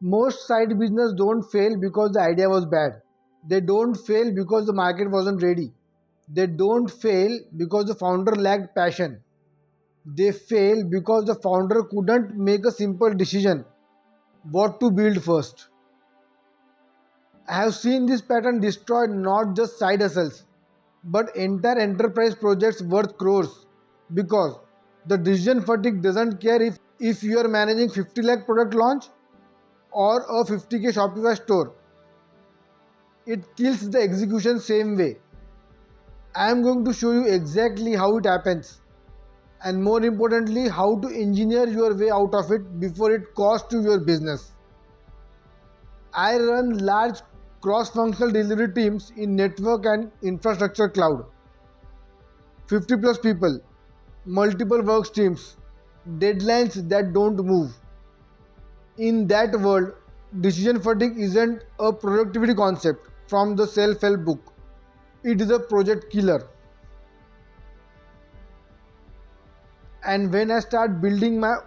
Most side business don't fail because the idea was bad. They don't fail because the market wasn't ready. They don't fail because the founder lacked passion. They fail because the founder couldn't make a simple decision what to build first. I have seen this pattern destroy not just side hustles but entire enterprise projects worth crores because the decision fatigue doesn't care if you are managing 50 lakh product launch or a 50k Shopify store. It kills the execution same way. I am going to show you exactly how it happens and more importantly how to engineer your way out of it before it costs you your business. I run large cross-functional delivery teams in network and infrastructure cloud. 50 plus people, multiple work streams, deadlines that don't move. In that world, decision fatigue isn't a productivity concept from the self-help book. It is a project killer. And when I start building my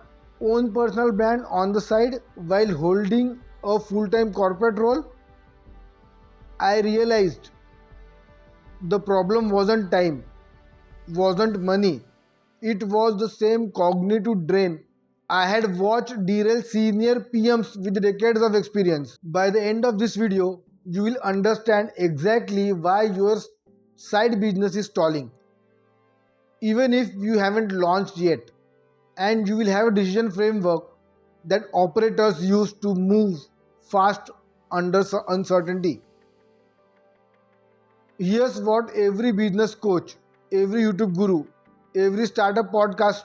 own personal brand on the side while holding a full-time corporate role, I realized the problem wasn't time, wasn't money. It was the same cognitive drain I had watched derail senior PMs with decades of experience. By the end of this video, you will understand exactly why your side business is stalling, even if you haven't launched yet, and you will have a decision framework that operators use to move fast under uncertainty. Here's what every business coach, every YouTube guru, every startup podcast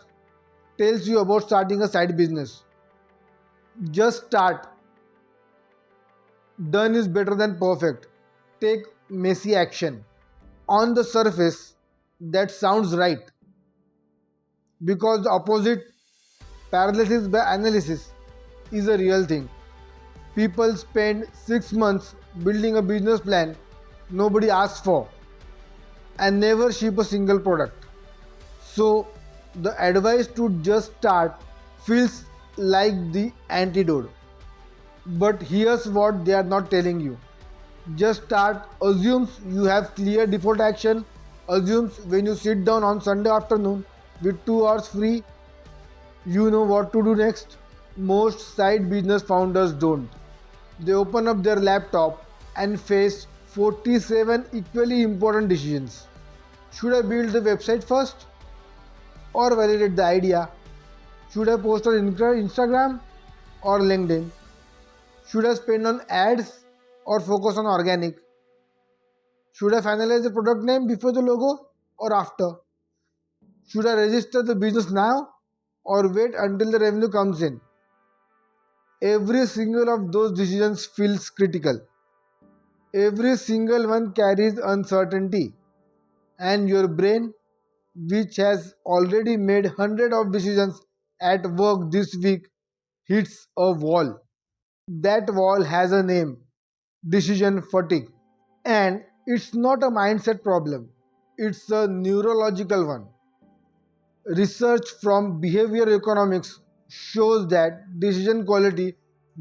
tells you about starting a side business. Just start. Done is better than perfect. Take messy action. On the surface, that sounds right. Because the opposite, paralysis by analysis, is a real thing. People spend 6 months building a business plan nobody asks for and never ship a single product. So, the advice to just start feels like the antidote. But here's what they are not telling you. Just start assumes you have clear default action, assumes when you sit down on Sunday afternoon with 2 hours free, you know what to do next. Most side business founders don't. They open up their laptop and face 47 equally important decisions. Should I build the website first or validate the idea? Should I post on Instagram or LinkedIn? Should I spend on ads or focus on organic? Should I finalize the product name before the logo or after? Should I register the business now or wait until the revenue comes in? Every single of those decisions feels critical. Every single one carries uncertainty, and your brain, which has already made hundreds of decisions at work this week, hits a wall. That wall has a name: decision fatigue. And it's not a mindset problem, it's a neurological one. Research from behavioral economics shows that decision quality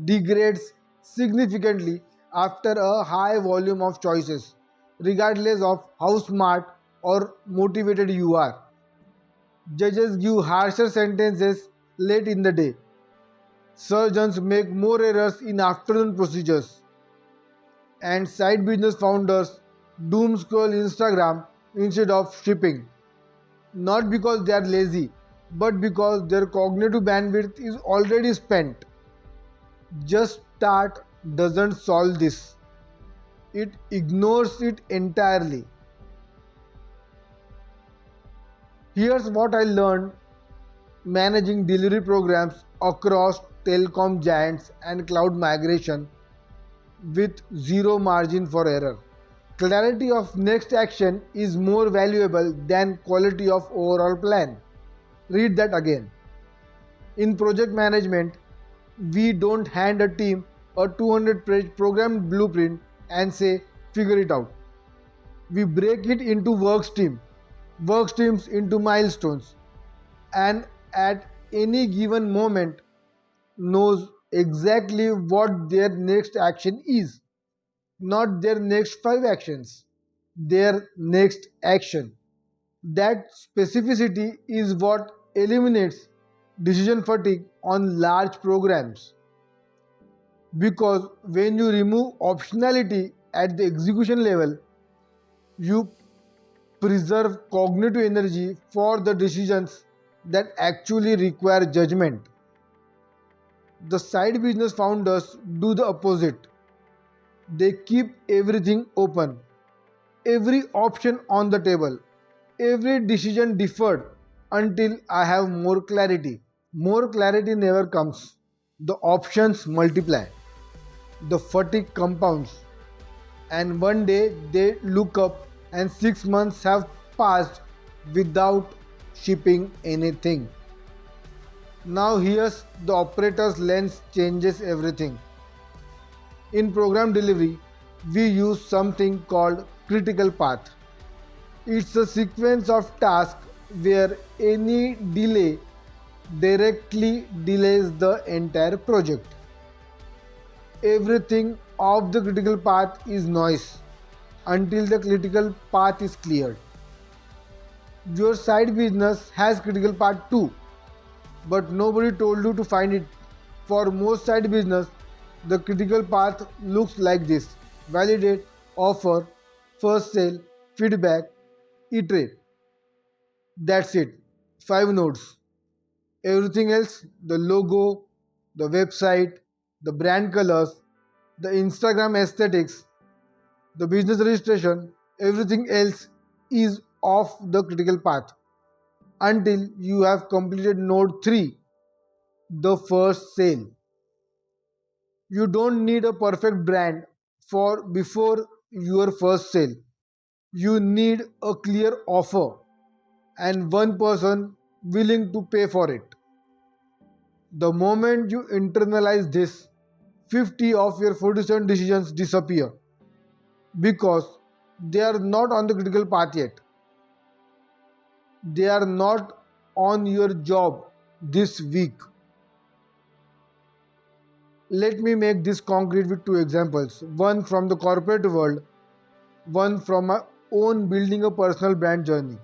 degrades significantly after a high volume of choices, regardless of how smart or motivated you are. Judges give harsher sentences late in the day. Surgeons make more errors in afternoon procedures. And side business founders doom scroll Instagram instead of shipping. Not because they are lazy, but because their cognitive bandwidth is already spent. Just start doesn't solve this. It ignores it entirely. Here's what I learned managing delivery programs across telecom giants and cloud migration with zero margin for error. Clarity of next action is more valuable than quality of overall plan. Read that again. In project management, we don't hand a team a 200-page program blueprint and say, figure it out. We break it into work streams into milestones, and at any given moment knows exactly what their next action is, not their next five actions, their next action. That specificity is what eliminates decision fatigue on large programs. Because when you remove optionality at the execution level, you preserve cognitive energy for the decisions that actually require judgment. The side business founders do the opposite. They keep everything open, every option on the table, every decision deferred until I have more clarity. More clarity never comes. The options multiply, the fatigue compounds, and one day they look up and 6 months have passed without shipping anything. Now, here's the operator's lens changes everything. In program delivery, we use something called critical path. It's a sequence of tasks where any delay directly delays the entire project. Everything off the critical path is noise until the critical path is cleared. Your side business has critical path too, but nobody told you to find it. For most side business, the critical path looks like this: validate, offer, first sale, feedback, iterate. That's it. Five nodes. Everything else, the logo, the website, the brand colors, the Instagram aesthetics, the business registration, everything else is off the critical path until you have completed node 3, the first sale. You don't need a perfect brand for before your first sale. You need a clear offer and one person willing to pay for it. The moment you internalize this, 50 of your 47 decisions disappear because they are not on the critical path yet. They are not on your job this week. Let me make this concrete with two examples, one from the corporate world, one from my own building a personal brand journey.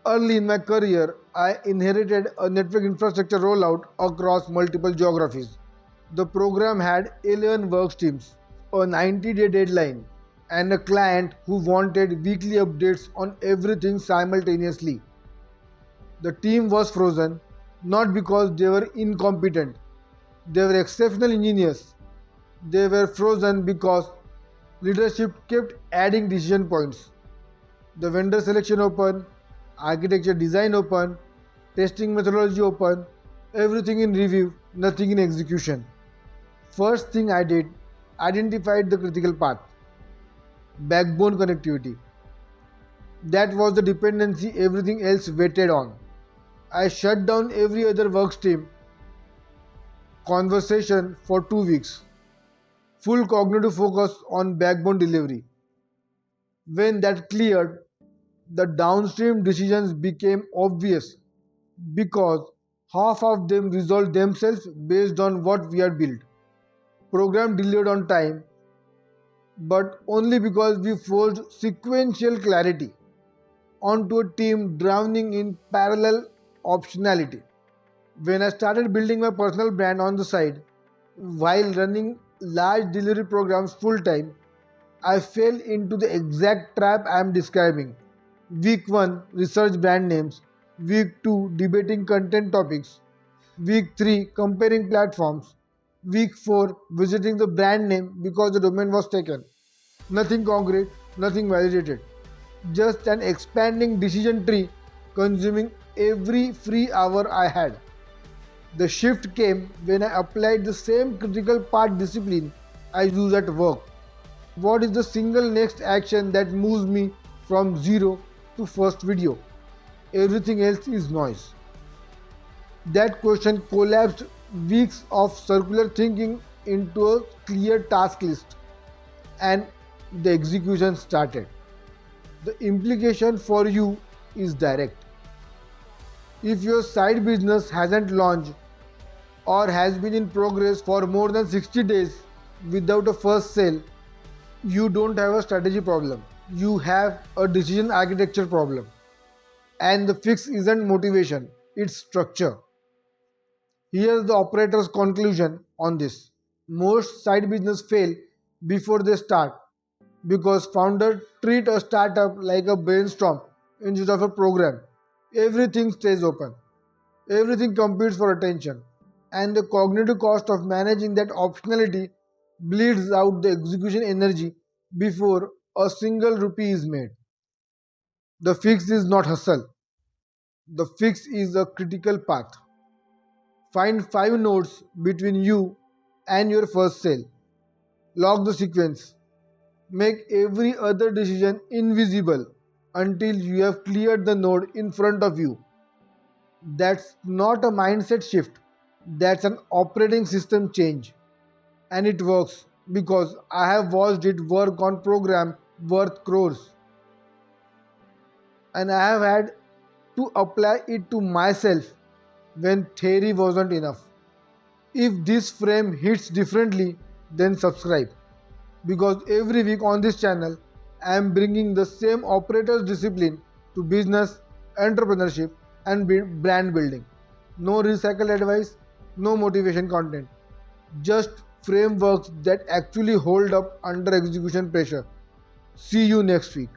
Early in my career, I inherited a network infrastructure rollout across multiple geographies. The program had 11 work streams, a 90-day deadline, and a client who wanted weekly updates on everything simultaneously. The team was frozen not because they were incompetent, they were exceptional engineers. They were frozen because leadership kept adding decision points. The vendor selection open, architecture design open, testing methodology open, everything in review, nothing in execution. First thing I did, identified the critical path, backbone connectivity. That was the dependency everything else waited on. I shut down every other workstream conversation for 2 weeks. Full cognitive focus on backbone delivery. When that cleared, the downstream decisions became obvious because half of them resolved themselves based on what we had built. Program delivered on time, but only because we forced sequential clarity onto a team drowning in parallel optionality. When I started building my personal brand on the side while running large delivery programs full time, I fell into the exact trap I am describing. Week 1, research brand names. Week 2, debating content topics. Week 3, comparing platforms. Week 4, visiting the brand name because the domain was taken. Nothing concrete, nothing validated. Just an expanding decision tree consuming every free hour I had. The shift came when I applied the same critical path discipline I use at work. What is the single next action that moves me from zero to first video? Everything else is noise. That question collapsed weeks of circular thinking into a clear task list, and the execution started. The implication for you is direct. If your side business hasn't launched, or has been in progress for more than 60 days without a first sale, you don't have a strategy problem. You have a decision architecture problem. And the fix isn't motivation, it's structure. Here's the operator's conclusion on this. Most side business fail before they start because founders treat a startup like a brainstorm instead of a program. Everything stays open. Everything competes for attention. And the cognitive cost of managing that optionality bleeds out the execution energy before a single rupee is made. The fix is not hustle. The fix is a critical path. Find 5 nodes between you and your first sale. Log the sequence. Make every other decision invisible until you have cleared the node in front of you. That's not a mindset shift, that's an operating system change. And it works because I have watched it work on program worth crores and I have had to apply it to myself when theory wasn't enough. If this frame hits differently, then subscribe because every week on this channel I am bringing the same operator's discipline to business, entrepreneurship, and brand building. No recycled advice, no motivation content, just frameworks that actually hold up under execution pressure. See you next week.